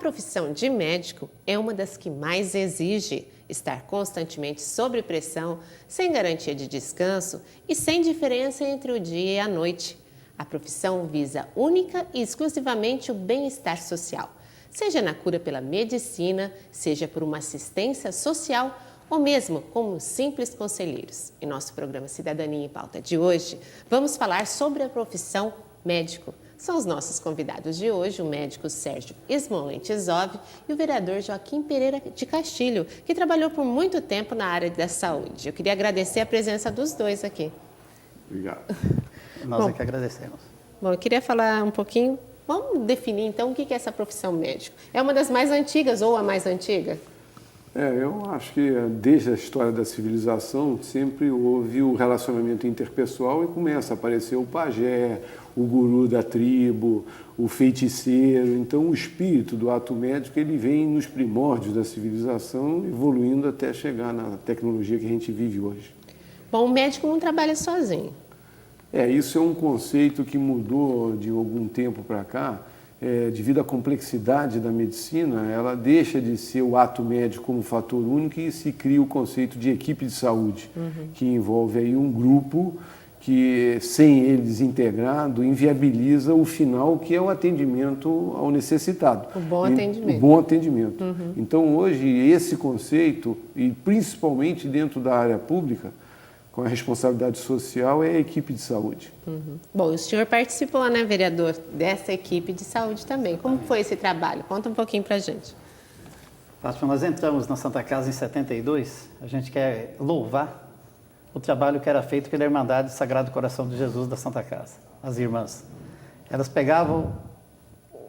profissão de médico é uma das que mais exige estar constantemente sob pressão, sem garantia de descanso e sem diferença entre o dia e a noite. A profissão visa única e exclusivamente o bem-estar social, seja na cura pela medicina, seja por uma assistência social ou mesmo como simples conselheiros. Em nosso programa Cidadania em Pauta de hoje, vamos falar sobre a profissão médico. São os nossos convidados de hoje, o médico Sérgio Smolentzov e o vereador Joaquim Pereira de Castilho, que trabalhou por muito tempo na área da saúde. Eu queria agradecer a presença dos dois aqui. Obrigado. Nós é que agradecemos. Bom, eu queria falar um pouquinho, vamos definir então o que é essa profissão médico. É uma das mais antigas ou a mais antiga? Eu acho que desde a história da civilização sempre houve o relacionamento interpessoal e começa a aparecer o pajé, o guru da tribo, o feiticeiro. Então o espírito do ato médico ele vem nos primórdios da civilização, evoluindo até chegar na tecnologia que a gente vive hoje. Bom, o médico não trabalha sozinho. Isso é um conceito que mudou de algum tempo para cá. Devido à complexidade da medicina, ela deixa de ser o ato médico como fator único e se cria o conceito de equipe de saúde, que envolve aí um grupo que, sem eles integrado, inviabiliza o final, que é o atendimento ao necessitado. O bom atendimento. O bom atendimento. Então, hoje, esse conceito, e principalmente dentro da área pública, com a responsabilidade social, é a equipe de saúde. Bom, o senhor participou, né, vereador, dessa equipe de saúde também. Como foi esse trabalho? Conta um pouquinho pra gente. Fátima, nós entramos na Santa Casa em 72, a gente quer louvar o trabalho que era feito pela Irmandade Sagrado Coração de Jesus da Santa Casa, as irmãs. Elas pegavam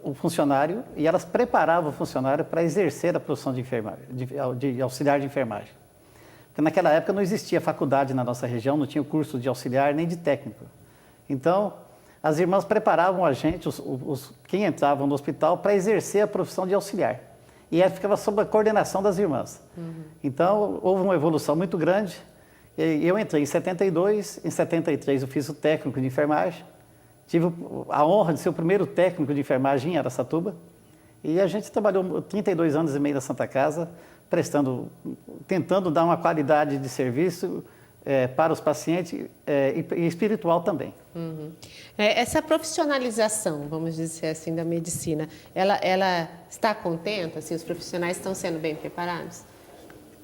o funcionário e elas preparavam o funcionário para exercer a profissão de enfermagem, de auxiliar de enfermagem. Porque naquela época não existia faculdade na nossa região, não tinha o curso de auxiliar nem de técnico. Então, as irmãs preparavam a gente, quem entrava no hospital, para exercer a profissão de auxiliar. E ela ficava sob a coordenação das irmãs. Então, houve uma evolução muito grande. Eu entrei em 72, em 73 eu fiz o técnico de enfermagem. Tive a honra de ser o primeiro técnico de enfermagem em Araçatuba. E a gente trabalhou 32 anos e meio na Santa Casa, tentando dar uma qualidade de serviço para os pacientes e espiritual também. Essa profissionalização, vamos dizer assim, da medicina, ela está contente? Assim, os profissionais estão sendo bem preparados?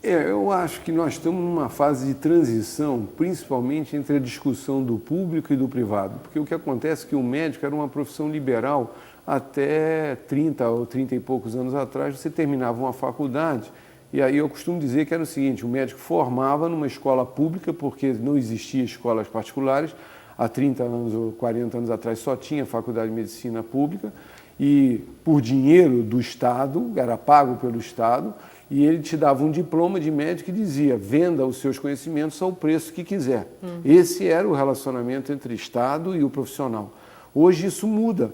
Eu acho que nós estamos numa fase de transição, principalmente entre a discussão do público e do privado, porque o que acontece é que o médico era uma profissão liberal até 30 ou 30 e poucos anos atrás. Você terminava uma faculdade e aí eu costumo dizer que era o seguinte: o médico formava numa escola pública, porque não existia escolas particulares. Há 30 anos ou 40 anos atrás só tinha faculdade de medicina pública e por dinheiro do Estado, era pago pelo Estado, e ele te dava um diploma de médico e dizia: venda os seus conhecimentos ao preço que quiser. Esse era o relacionamento entre Estado e o profissional. Hoje isso muda,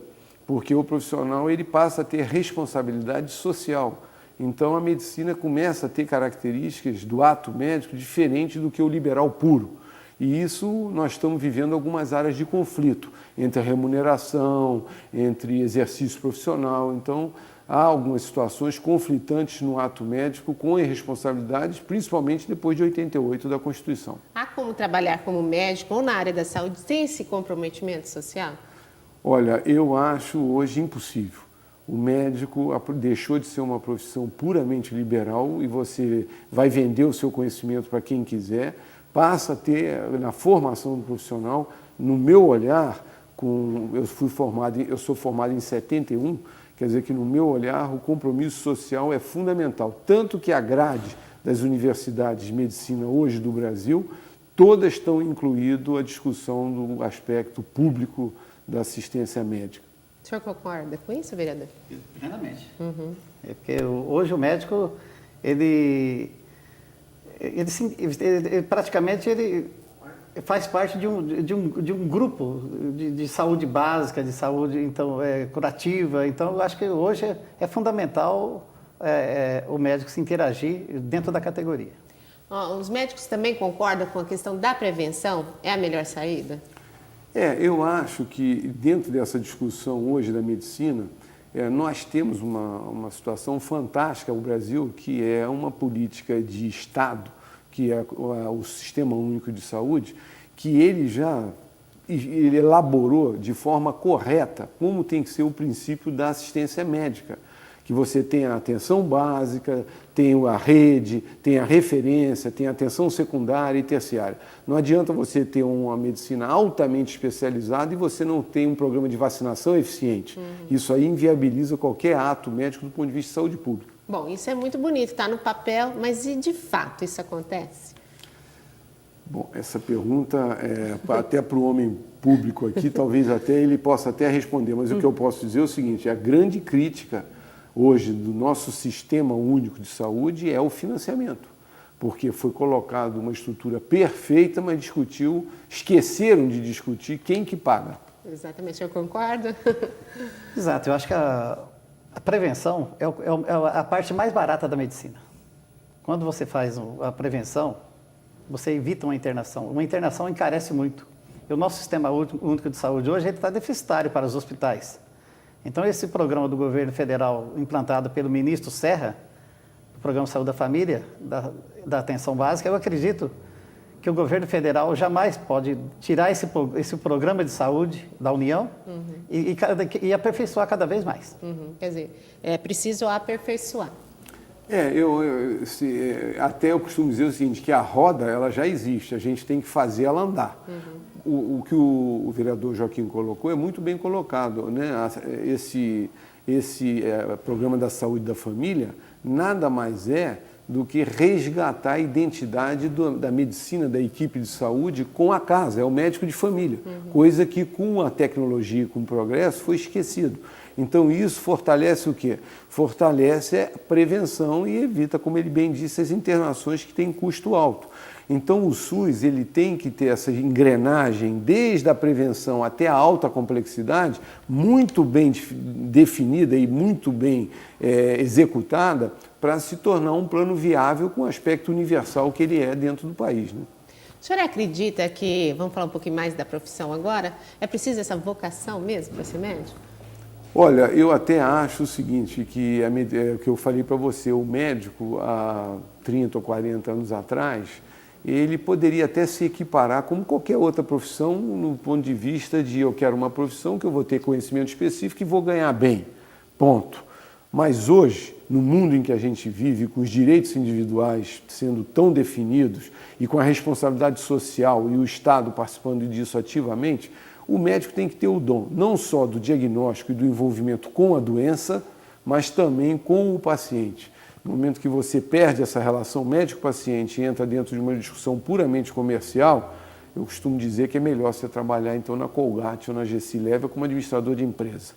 porque o profissional ele passa a ter responsabilidade social. Então a medicina começa a ter características do ato médico diferente do que o liberal puro. E isso nós estamos vivendo algumas áreas de conflito entre a remuneração, entre exercício profissional. Então há algumas situações conflitantes no ato médico com irresponsabilidades, principalmente depois de 88 da Constituição. Há como trabalhar como médico ou na área da saúde sem esse comprometimento social? Olha, eu acho hoje impossível. O médico deixou de ser uma profissão puramente liberal e você vai vender o seu conhecimento para quem quiser, passa a ter, na formação do profissional, no meu olhar, eu sou formado em 71, quer dizer que no meu olhar o compromisso social é fundamental. Tanto que a grade das universidades de medicina hoje do Brasil, todas estão incluído a discussão do aspecto público da assistência médica. O senhor concorda com isso, vereador? Plenamente. Porque hoje o médico, ele praticamente faz parte de um grupo de saúde básica, de saúde então, curativa. Então, eu acho que hoje é fundamental o médico se interagir dentro da categoria. Os médicos também concordam com a questão da prevenção? É a melhor saída? Eu acho que dentro dessa discussão hoje da medicina, nós temos uma situação fantástica no Brasil, que é uma política de Estado, que é o Sistema Único de Saúde, que ele elaborou de forma correta como tem que ser o princípio da assistência médica, que você tem a atenção básica, tem a rede, tem a referência, tem a atenção secundária e terciária. Não adianta você ter uma medicina altamente especializada e você não tem um programa de vacinação eficiente. Isso aí inviabiliza qualquer ato médico do ponto de vista de saúde pública. Bom, isso é muito bonito, está no papel, mas e de fato isso acontece? Bom, essa pergunta, até para o homem público aqui, talvez até ele possa até responder, mas o que eu posso dizer é o seguinte, a grande crítica hoje do nosso sistema único de saúde é o financiamento, porque foi colocado uma estrutura perfeita, mas esqueceram de discutir quem que paga. Exatamente, eu concordo. Exato, eu acho que a prevenção é a parte mais barata da medicina. Quando você faz a prevenção, você evita uma internação. Uma internação encarece muito. E o nosso sistema único de saúde hoje está deficitário para os hospitais. Então, esse programa do governo federal, implantado pelo ministro Serra, o Programa Saúde da Família, da atenção básica, eu acredito que o governo federal jamais pode tirar esse programa de saúde da União e aperfeiçoar cada vez mais. Quer dizer, é preciso aperfeiçoar. Até eu costumo dizer o seguinte, que a roda ela já existe, a gente tem que fazer ela andar. O que o vereador Joaquim colocou é muito bem colocado, né? Esse programa da saúde da família nada mais é do que resgatar a identidade da medicina, da equipe de saúde com a casa, é o médico de família, coisa que com a tecnologia e com o progresso foi esquecido. Então isso fortalece o quê? Fortalece a prevenção e evita, como ele bem disse, as internações que têm custo alto. Então o SUS ele tem que ter essa engrenagem, desde a prevenção até a alta complexidade, muito bem definida e muito bem executada para se tornar um plano viável com o aspecto universal que ele é dentro do país, né? O senhor acredita que, vamos falar um pouquinho mais da profissão agora, é preciso essa vocação mesmo para ser médico? Olha, eu até acho o seguinte, que o que eu falei para você, o médico há 30 ou 40 anos atrás, ele poderia até se equiparar como qualquer outra profissão no ponto de vista de eu quero uma profissão que eu vou ter conhecimento específico e vou ganhar bem, ponto. Mas hoje, no mundo em que a gente vive, com os direitos individuais sendo tão definidos e com a responsabilidade social e o Estado participando disso ativamente, o médico tem que ter o dom, não só do diagnóstico e do envolvimento com a doença, mas também com o paciente. No momento que você perde essa relação médico-paciente e entra dentro de uma discussão puramente comercial, eu costumo dizer que é melhor você trabalhar então na Colgate ou na Gessileva como administrador de empresa,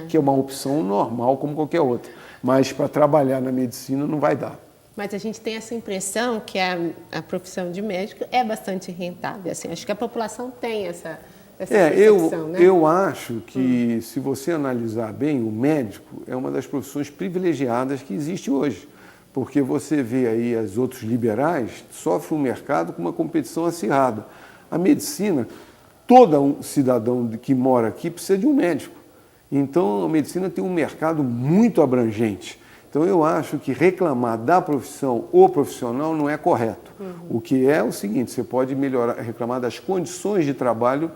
que é uma opção normal como qualquer outra, mas para trabalhar na medicina não vai dar. Mas a gente tem essa impressão que a profissão de médico é bastante rentável, assim, acho que a população tem essa percepção, né? Eu acho que, se você analisar bem, o médico é uma das profissões privilegiadas que existe hoje, porque você vê aí os outros liberais sofrem um mercado com uma competição acirrada. A medicina, todo cidadão que mora aqui precisa de um médico. Então, a medicina tem um mercado muito abrangente. Então, eu acho que reclamar da profissão ou profissional não é correto. O que é o seguinte, você pode reclamar das condições de trabalho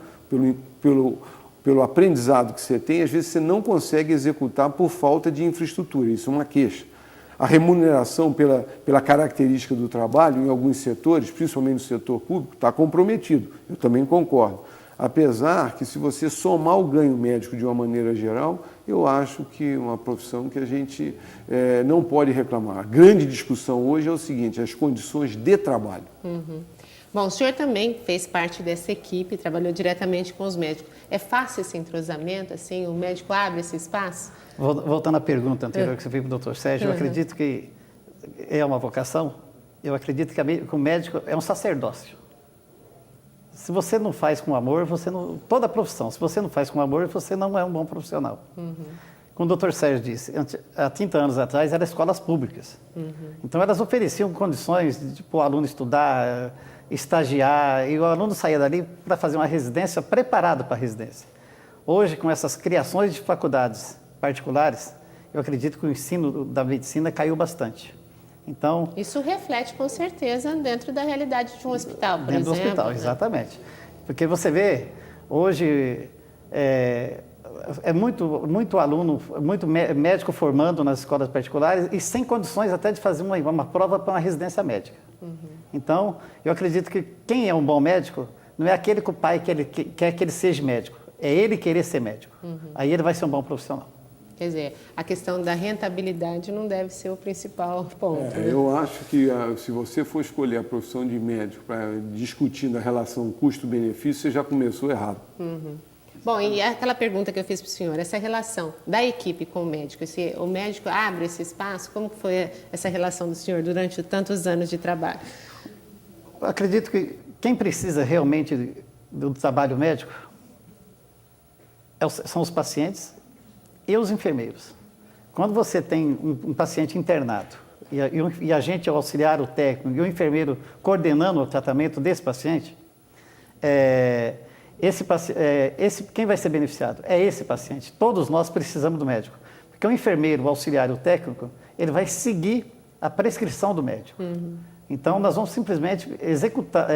pelo aprendizado que você tem, às vezes você não consegue executar por falta de infraestrutura, isso é uma queixa. A remuneração pela característica do trabalho, em alguns setores, principalmente no setor público, está comprometido, eu também concordo. Apesar que, se você somar o ganho médico de uma maneira geral, eu acho que é uma profissão que a gente não pode reclamar. A grande discussão hoje é o seguinte, as condições de trabalho. Bom, o senhor também fez parte dessa equipe, trabalhou diretamente com os médicos. É fácil esse entrosamento, assim, o médico abre esse espaço? Voltando à pergunta anterior que você fez para o doutor Sérgio, eu acredito que é uma vocação, eu acredito que o médico é um sacerdócio. Se você não faz com amor, toda profissão, se você não faz com amor, você não é um bom profissional. Como o doutor Sérgio disse, há 30 anos atrás eram escolas públicas. Então elas ofereciam condições para o aluno estudar, estagiar, e o aluno saía dali para fazer uma residência preparado para a residência. Hoje, com essas criações de faculdades particulares, eu acredito que o ensino da medicina caiu bastante. Então, isso reflete com certeza dentro da realidade de um hospital, por dentro exemplo. Do hospital, né? exatamente. Porque você vê, hoje, muito aluno, muito médico formando nas escolas particulares e sem condições até de fazer uma prova para uma residência médica. Então, eu acredito que quem é um bom médico não é aquele que o pai quer que ele seja médico, é ele querer ser médico. Aí ele vai ser um bom profissional. Quer dizer, a questão da rentabilidade não deve ser o principal ponto. Né? Eu acho que se você for escolher a profissão de médico para discutir a relação custo-benefício, você já começou errado. Bom, e aquela pergunta que eu fiz para o senhor, essa relação da equipe com o médico, o médico abre esse espaço, como foi essa relação do senhor durante tantos anos de trabalho? Eu acredito que quem precisa realmente do trabalho médico são os pacientes e os enfermeiros. Quando você tem um paciente internado e a gente auxiliar o técnico e o enfermeiro coordenando o tratamento desse paciente, quem vai ser beneficiado? É esse paciente. Todos nós precisamos do médico. Porque o enfermeiro, o auxiliar e o técnico, ele vai seguir a prescrição do médico. Então, nós vamos simplesmente executar,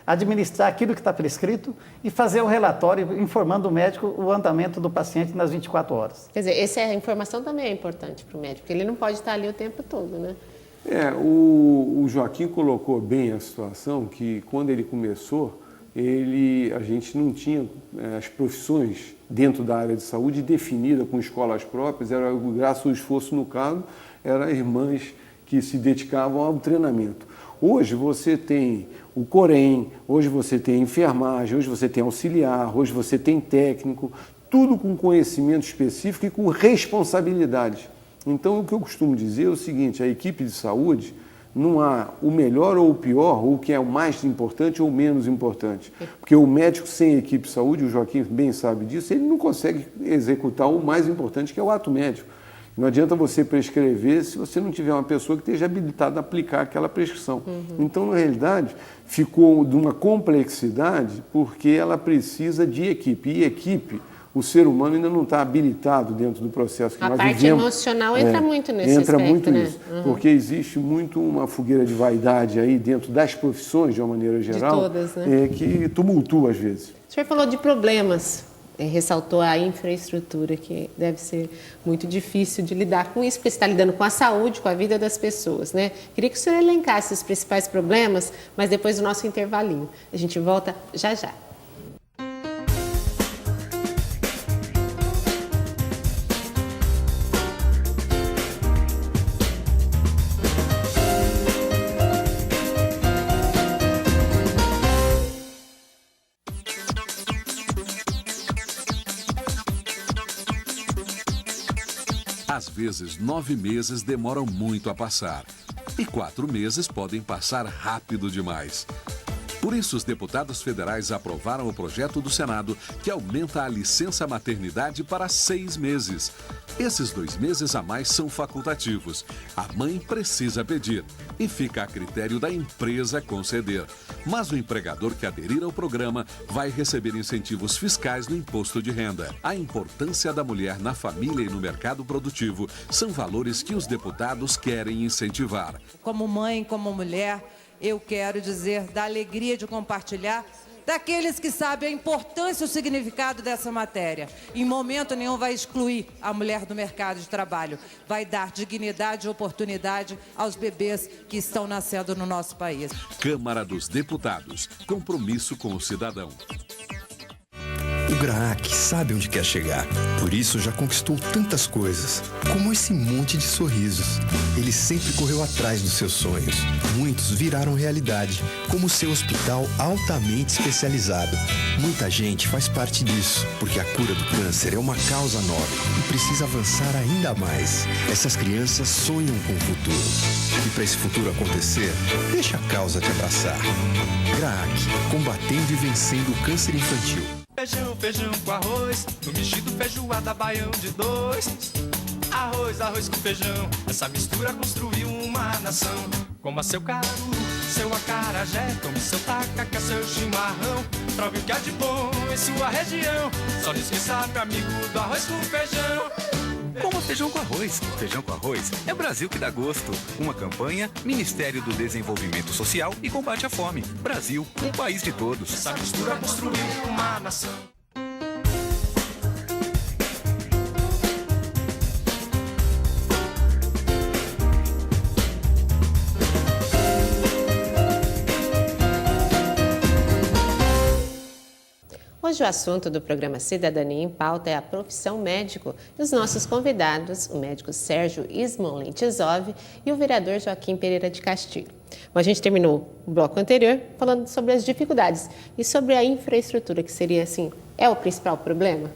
administrar aquilo que está prescrito e fazer o relatório informando o médico o andamento do paciente nas 24 horas. Quer dizer, essa informação também é importante para o médico, porque ele não pode estar ali o tempo todo, né? O Joaquim colocou bem a situação que quando ele começou, a gente não tinha as profissões dentro da área de saúde definida com escolas próprias, era graças ao esforço no caso, eram irmãs que se dedicavam ao treinamento. Hoje você tem o Corém, hoje você tem enfermagem, hoje você tem auxiliar, hoje você tem técnico, tudo com conhecimento específico e com responsabilidade. Então, o que eu costumo dizer é o seguinte, a equipe de saúde, não há o melhor ou o pior, ou o que é o mais importante ou o menos importante. Porque o médico sem equipe de saúde, o Joaquim bem sabe disso, ele não consegue executar o mais importante, que é o ato médico. Não adianta você prescrever se você não tiver uma pessoa que esteja habilitada a aplicar aquela prescrição. Então, na realidade, ficou de uma complexidade porque ela precisa de equipe. E equipe, o ser humano ainda não está habilitado dentro do processo que nós vivemos. A parte emocional entra muito nesse aspecto, Entra muito né? nisso, porque existe muito uma fogueira de vaidade aí dentro das profissões, de uma maneira geral, de todas, né? Que tumultua às vezes. O senhor falou de problemas, ressaltou a infraestrutura, que deve ser muito difícil de lidar com isso, porque você está lidando com a saúde, com a vida das pessoas, né? Queria que o senhor elencasse os principais problemas, mas depois do nosso intervalinho. A gente volta já já. Às vezes, 9 meses demoram muito a passar. E 4 meses podem passar rápido demais. Por isso, os deputados federais aprovaram o projeto do Senado que aumenta a licença maternidade para 6 meses. Esses 2 meses a mais são facultativos. A mãe precisa pedir e fica a critério da empresa conceder. Mas o empregador que aderir ao programa vai receber incentivos fiscais no imposto de renda. A importância da mulher na família e no mercado produtivo são valores que os deputados querem incentivar. Como mãe, como mulher, eu quero dizer da alegria de compartilhar daqueles que sabem a importância e o significado dessa matéria. Em momento nenhum vai excluir a mulher do mercado de trabalho. Vai dar dignidade e oportunidade aos bebês que estão nascendo no nosso país. Câmara dos Deputados. Compromisso com o cidadão. O GRAAC sabe onde quer chegar, por isso já conquistou tantas coisas, como esse monte de sorrisos. Ele sempre correu atrás dos seus sonhos. Muitos viraram realidade, como o seu hospital altamente especializado. Muita gente faz parte disso, porque a cura do câncer é uma causa nobre e precisa avançar ainda mais. Essas crianças sonham com o futuro. E para esse futuro acontecer, deixa a causa te abraçar. GRAAC, combatendo e vencendo o câncer infantil. Feijão, feijão com arroz, no mexido feijoada baião de 2. Arroz com feijão, essa mistura construiu uma nação. Coma seu caruru, seu acarajé, tome seu tacacá, seu chimarrão. prove o que há de bom em sua região. Só não esqueça, meu amigo, do arroz com feijão. Coma feijão com arroz. Feijão com arroz é Brasil que dá gosto. Uma campanha, Ministério do Desenvolvimento Social e Combate à Fome. Brasil, um país de todos. Essa mistura construiu uma nação. Hoje o assunto do programa Cidadania em Pauta é a profissão médico e os nossos convidados, o médico Sérgio Ismon-Lentisov e o vereador Joaquim Pereira de Castilho. Bom, a gente terminou o bloco anterior falando sobre as dificuldades e sobre a infraestrutura, que seria, assim, é o principal problema?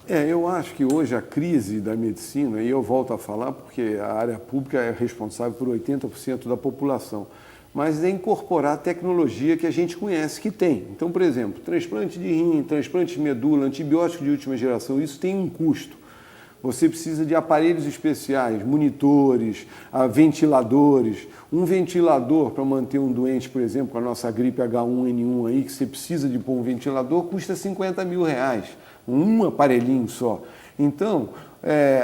Eu acho que hoje a crise da medicina, e eu volto a falar porque a área pública é responsável por 80% da população, mas é incorporar a tecnologia que a gente conhece que tem. Então, por exemplo, transplante de rim, transplante de medula, antibiótico de última geração, isso tem um custo. Você precisa de aparelhos especiais, monitores, ventiladores. Um ventilador para manter um doente, por exemplo, com a nossa gripe H1N1 aí, que você precisa de pôr um ventilador, custa R$50 mil. Um aparelhinho só. Então,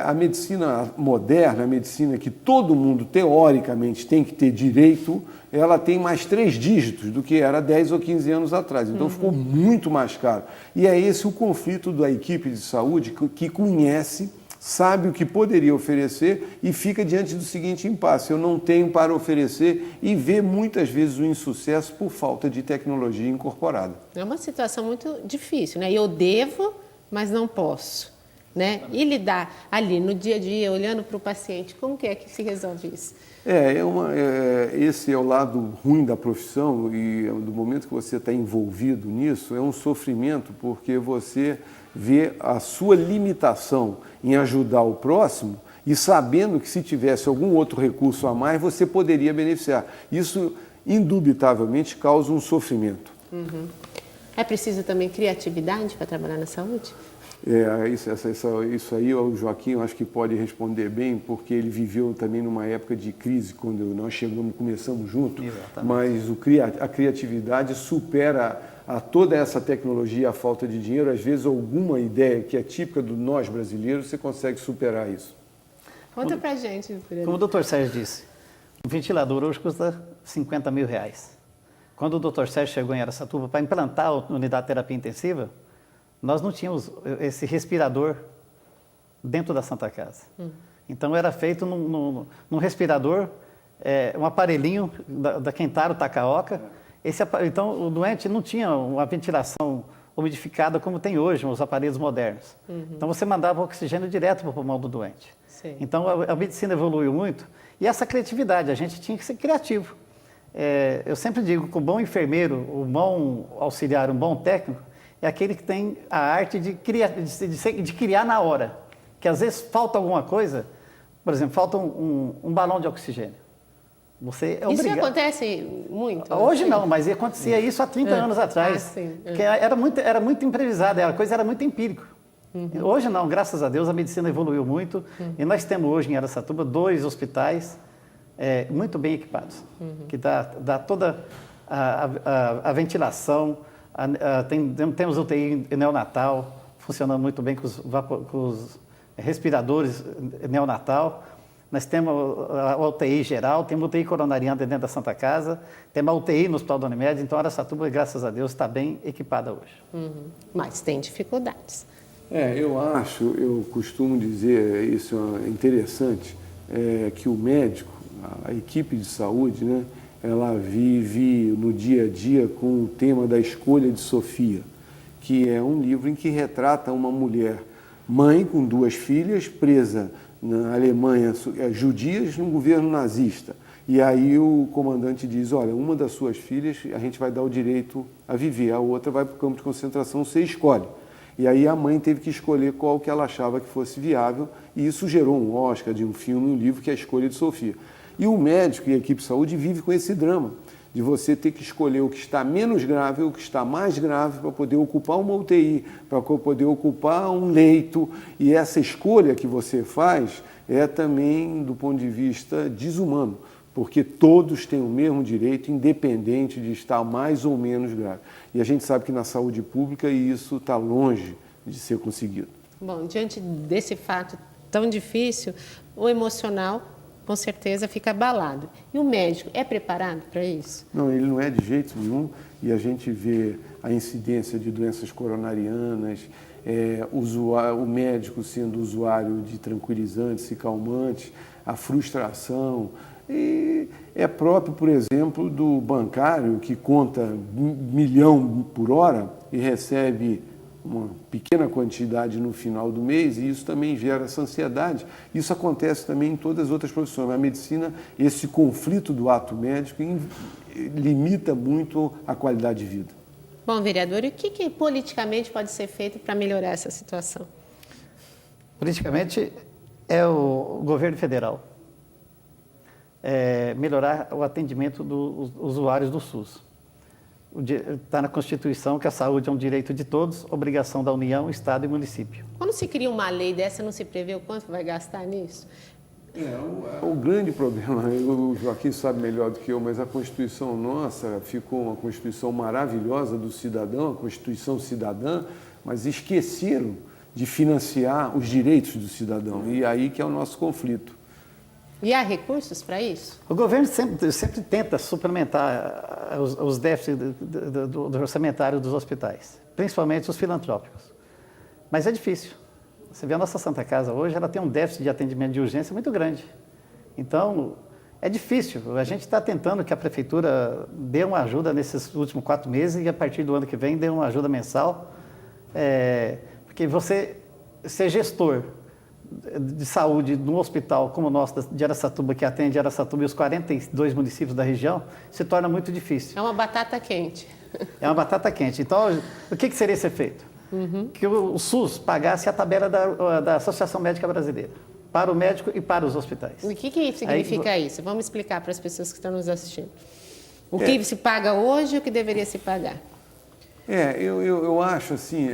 a medicina moderna, a medicina que todo mundo teoricamente tem que ter direito, ela tem mais 3 dígitos do que era 10 ou 15 anos atrás. Então ficou muito mais caro. E é esse o conflito da equipe de saúde que conhece, sabe o que poderia oferecer e fica diante do seguinte impasse: eu não tenho para oferecer, e vê muitas vezes o insucesso por falta de tecnologia incorporada. É uma situação muito difícil, né? Eu devo, mas não posso, né? E lidar ali no dia a dia, olhando para o paciente, como que é que se resolve isso? Esse é o lado ruim da profissão, e do momento que você está envolvido nisso, é um sofrimento, porque você vê a sua limitação em ajudar o próximo e sabendo que se tivesse algum outro recurso a mais, você poderia beneficiar. Isso, indubitavelmente, causa um sofrimento. Uhum. É preciso também criatividade para trabalhar na saúde? Isso aí o Joaquim, eu acho que pode responder bem, porque ele viveu também numa época de crise, quando nós começamos juntos. Mas a criatividade supera a toda essa tecnologia, a falta de dinheiro. Às vezes alguma ideia que é típica de nós brasileiros, você consegue superar isso. Conta pra gente, Pedro. Como o doutor Sérgio disse, um ventilador hoje custa R$50 mil. Quando o doutor Sérgio chegou em Araçatuba para implantar a unidade de terapia intensiva, nós não tínhamos esse respirador dentro da Santa Casa. Então era feito num respirador, um aparelhinho da Kentaro Takaoka. Então o doente não tinha uma ventilação umidificada como tem hoje nos aparelhos modernos. Então você mandava oxigênio direto para o pulmão do doente. Sim. Então a medicina evoluiu muito, e essa criatividade, a gente tinha que ser criativo. Eu sempre digo que um bom enfermeiro, um bom auxiliar, um bom técnico, é aquele que tem a arte de criar na hora. Que às vezes falta alguma coisa, por exemplo, falta um balão de oxigênio. Você é obrigado. Isso acontece muito? Hoje não, mas acontecia isso há 30 anos atrás. Sim. Que era muito imprevisado, a coisa era muito empírica. Hoje não, graças a Deus, a medicina evoluiu muito. E nós temos hoje em Araçatuba 2 hospitais muito bem equipados, que dá toda a ventilação. Temos UTI neonatal, funcionando muito bem com os respiradores neonatal. Nós temos a UTI geral, temos a UTI coronariana dentro da Santa Casa, temos a UTI no Hospital da Unimed. Então, a Araçatuba, graças a Deus, está bem equipada hoje. Mas tem dificuldades. Eu costumo dizer, isso é interessante, que o médico, a equipe de saúde, né, ela vive no dia a dia com o tema da escolha de Sofia, que é um livro em que retrata uma mulher, mãe com 2 filhas, presa na Alemanha, judias no governo nazista. E aí o comandante diz: olha, uma das suas filhas a gente vai dar o direito a viver, a outra vai para o campo de concentração, você escolhe. E aí a mãe teve que escolher qual que ela achava que fosse viável, e isso gerou um Oscar de um filme, um livro, que é A Escolha de Sofia. E o médico e a equipe de saúde vive com esse drama, de você ter que escolher o que está menos grave, o que está mais grave, para poder ocupar uma UTI, para poder ocupar um leito. E essa escolha que você faz é também, do ponto de vista desumano, porque todos têm o mesmo direito, independente de estar mais ou menos grave. E a gente sabe que na saúde pública isso está longe de ser conseguido. Bom, diante desse fato tão difícil, o emocional com certeza fica abalado. E o médico é preparado para isso? Não, ele não é de jeito nenhum, e a gente vê a incidência de doenças coronarianas, o médico sendo usuário de tranquilizantes e calmantes, a frustração. E é próprio, por exemplo, do bancário que conta 1 milhão por hora e recebe uma pequena quantidade no final do mês, e isso também gera essa ansiedade. Isso acontece também em todas as outras profissões. Na medicina, esse conflito do ato médico limita muito a qualidade de vida. Bom, vereador, e o que politicamente pode ser feito para melhorar essa situação? Politicamente, é o governo federal. Melhorar o atendimento dos usuários do SUS. Está na Constituição que a saúde é um direito de todos, obrigação da União, Estado e município. Quando se cria uma lei dessa, não se prevê o quanto vai gastar nisso? O grande problema, o Joaquim sabe melhor do que eu, mas a Constituição nossa ficou uma Constituição maravilhosa do cidadão, a Constituição cidadã, mas esqueceram de financiar os direitos do cidadão. E aí que é o nosso conflito. E há recursos para isso? O governo sempre tenta suplementar os déficits do orçamentário dos hospitais, principalmente os filantrópicos. Mas é difícil. Você vê a nossa Santa Casa hoje, ela tem um déficit de atendimento de urgência muito grande. Então, é difícil. A gente está tentando que a Prefeitura dê uma ajuda nesses últimos 4 meses e a partir do ano que vem dê uma ajuda mensal. Porque você ser gestor de saúde num hospital como o nosso de Araçatuba, que atende Araçatuba e os 42 municípios da região, se torna muito difícil. É uma batata quente. É uma batata quente. Então, o que seria ser feito? Que o SUS pagasse a tabela da Associação Médica Brasileira, para o médico e para os hospitais. E o que significa isso? Vamos explicar para as pessoas que estão nos assistindo. O que se paga hoje e o que deveria se pagar? Eu acho assim,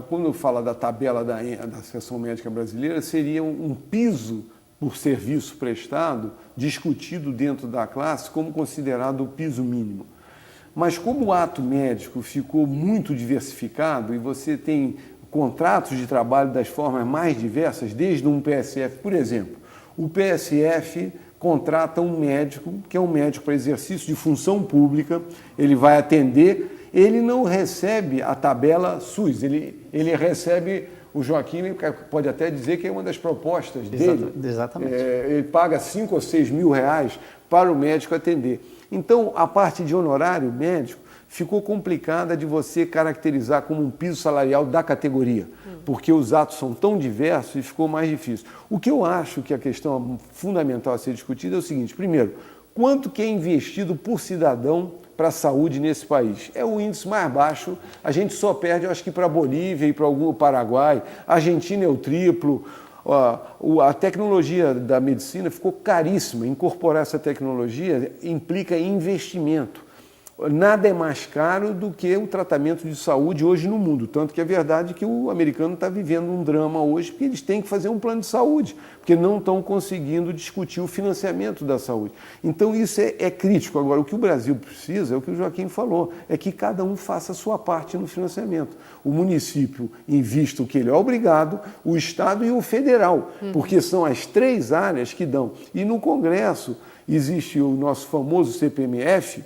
quando fala da tabela da Associação Médica Brasileira, seria um piso por serviço prestado, discutido dentro da classe como considerado o piso mínimo. Mas como o ato médico ficou muito diversificado e você tem contratos de trabalho das formas mais diversas, desde um PSF, por exemplo, o PSF contrata um médico, que é um médico para exercício de função pública, ele vai atender, ele não recebe a tabela SUS, ele recebe, o Joaquim pode até dizer que é uma das propostas dele. Exatamente. Ele paga 5 ou 6 mil reais para o médico atender. Então, a parte de honorário médico ficou complicada de você caracterizar como um piso salarial da categoria, porque os atos são tão diversos e ficou mais difícil. O que eu acho que a questão fundamental a ser discutida é o seguinte: primeiro, quanto que é investido por cidadão para a saúde nesse país? É o índice mais baixo, a gente só perde, eu acho que para a Bolívia e para o Paraguai, a Argentina é o triplo. A tecnologia da medicina ficou caríssima. Incorporar essa tecnologia implica investimento. Nada é mais caro do que o tratamento de saúde hoje no mundo. Tanto que é verdade que o americano está vivendo um drama hoje, porque eles têm que fazer um plano de saúde, porque não estão conseguindo discutir o financiamento da saúde. Então isso é crítico. Agora, o que o Brasil precisa, é o que o Joaquim falou, é que cada um faça a sua parte no financiamento. O município invista o que ele é obrigado, o Estado e o federal, porque são as 3 áreas que dão. E no Congresso existe o nosso famoso CPMF,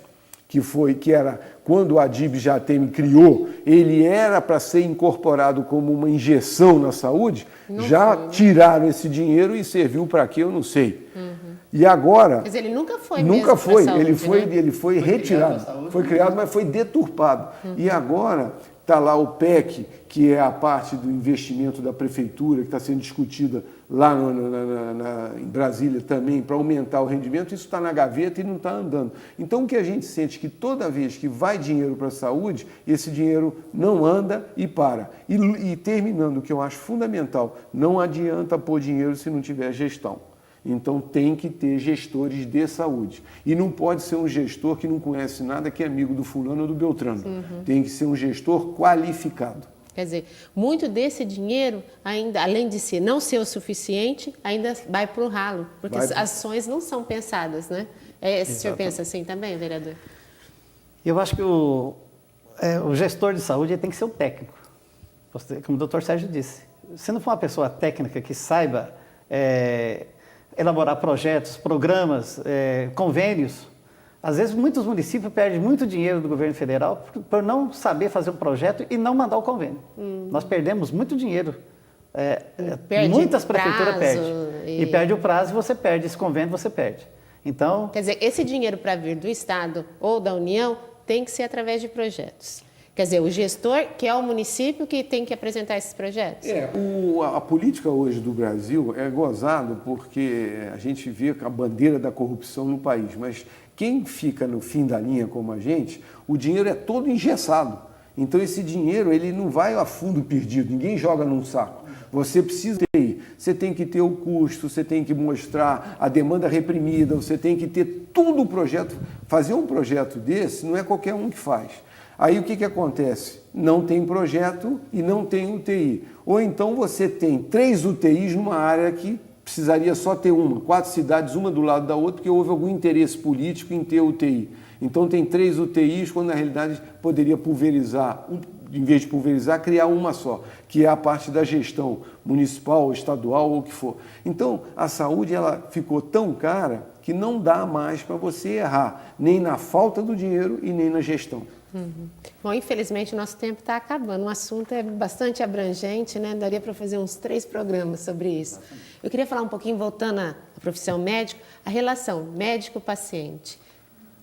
que era quando o Adib Jatemi criou, ele era para ser incorporado como uma injeção na saúde, tiraram esse dinheiro e serviu para quê, eu não sei. E agora... Mas ele nunca foi Nunca foi, saúde, ele foi retirado, foi criado, mas foi deturpado. E agora está lá o PEC, que é a parte do investimento da prefeitura, que está sendo discutida lá em Brasília também, para aumentar o rendimento, isso está na gaveta e não está andando. Então, o que a gente sente é que toda vez que vai dinheiro para a saúde, esse dinheiro não anda e para. E terminando, o que eu acho fundamental, não adianta pôr dinheiro se não tiver gestão. Então, tem que ter gestores de saúde. E não pode ser um gestor que não conhece nada, que é amigo do fulano ou do beltrano. Tem que ser um gestor qualificado. Quer dizer, muito desse dinheiro, ainda, além de não ser o suficiente, ainda vai para o ralo, porque as ações não são pensadas, né? O senhor pensa assim também, vereador? Eu acho que o gestor de saúde tem que ser o técnico, como o doutor Sérgio disse. Se não for uma pessoa técnica que saiba elaborar projetos, programas, convênios, às vezes muitos municípios perdem muito dinheiro do governo federal por não saber fazer um projeto e não mandar o convênio. Nós perdemos muito dinheiro. Muitas prefeituras perdem. E perde o prazo, você perde. Esse convênio, você perde. Então, quer dizer, esse dinheiro para vir do Estado ou da União tem que ser através de projetos. Quer dizer, o gestor, que é o município, que tem que apresentar esses projetos? A política hoje do Brasil é gozado porque a gente vê a bandeira da corrupção no país, mas quem fica no fim da linha como a gente, o dinheiro é todo engessado. Então esse dinheiro ele não vai a fundo perdido, ninguém joga num saco. Você precisa ter, você tem que ter o custo, você tem que mostrar a demanda reprimida, você tem que ter tudo o projeto. Fazer um projeto desse não é qualquer um que faz. Aí o que acontece? Não tem projeto e não tem UTI. Ou então você tem 3 UTIs numa área que precisaria só ter 4 cidades, uma do lado da outra, porque houve algum interesse político em ter UTI. Então tem 3 UTIs, quando na realidade poderia pulverizar, em vez de pulverizar, criar uma só, que é a parte da gestão municipal, estadual ou o que for. Então a saúde ela ficou tão cara que não dá mais para você errar, nem na falta do dinheiro e nem na gestão. Bom, infelizmente o nosso tempo está acabando. O assunto é bastante abrangente, né? Daria para fazer uns 3 programas sobre isso. Eu queria falar um pouquinho, voltando à profissão médico, a relação médico-paciente.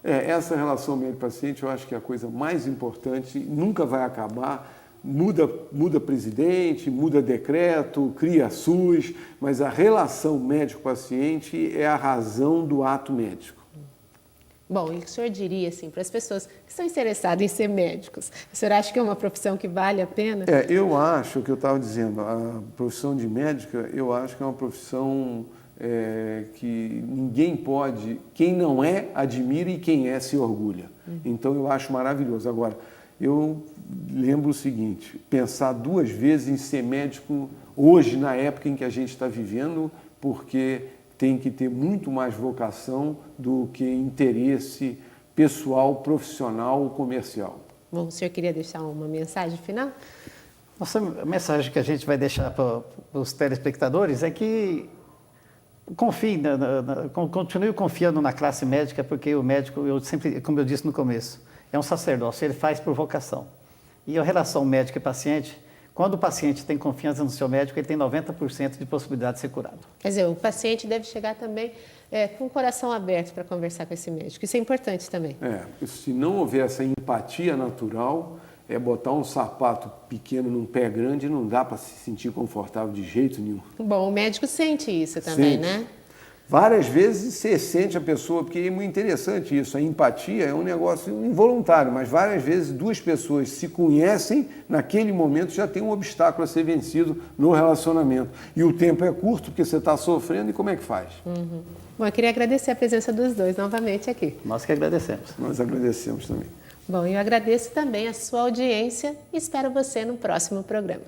Essa relação médico-paciente eu acho que é a coisa mais importante, nunca vai acabar. Muda presidente, muda decreto, cria SUS, mas a relação médico-paciente é a razão do ato médico. Bom, e o que o senhor diria, assim, para as pessoas que estão interessadas em ser médicos? O senhor acha que é uma profissão que vale a pena? Eu acho, o que eu estava dizendo, a profissão de médica, eu acho que é uma profissão que ninguém pode, quem não é, admira e quem é, se orgulha. Então, eu acho maravilhoso. Agora, eu lembro o seguinte, pensar 2 vezes em ser médico hoje, na época em que a gente está vivendo, porque tem que ter muito mais vocação do que interesse pessoal, profissional, comercial. Bom, o senhor queria deixar uma mensagem final? Nossa mensagem que a gente vai deixar para os telespectadores é que confie, continue confiando na classe médica, porque o médico, como eu disse no começo, é um sacerdócio, ele faz por vocação. E a relação médico e paciente, quando o paciente tem confiança no seu médico, ele tem 90% de possibilidade de ser curado. Quer dizer, o paciente deve chegar também com o coração aberto para conversar com esse médico. Isso é importante também. Se não houver essa empatia natural, botar um sapato pequeno num pé grande não dá para se sentir confortável de jeito nenhum. Bom, o médico sente isso também, né? Várias vezes você sente a pessoa, porque é muito interessante isso, a empatia é um negócio involuntário, mas várias vezes 2 pessoas se conhecem, naquele momento já tem um obstáculo a ser vencido no relacionamento. E o tempo é curto, porque você está sofrendo, e como é que faz? Bom, eu queria agradecer a presença dos dois novamente aqui. Nós que agradecemos. Nós agradecemos também. Bom, eu agradeço também a sua audiência e espero você no próximo programa.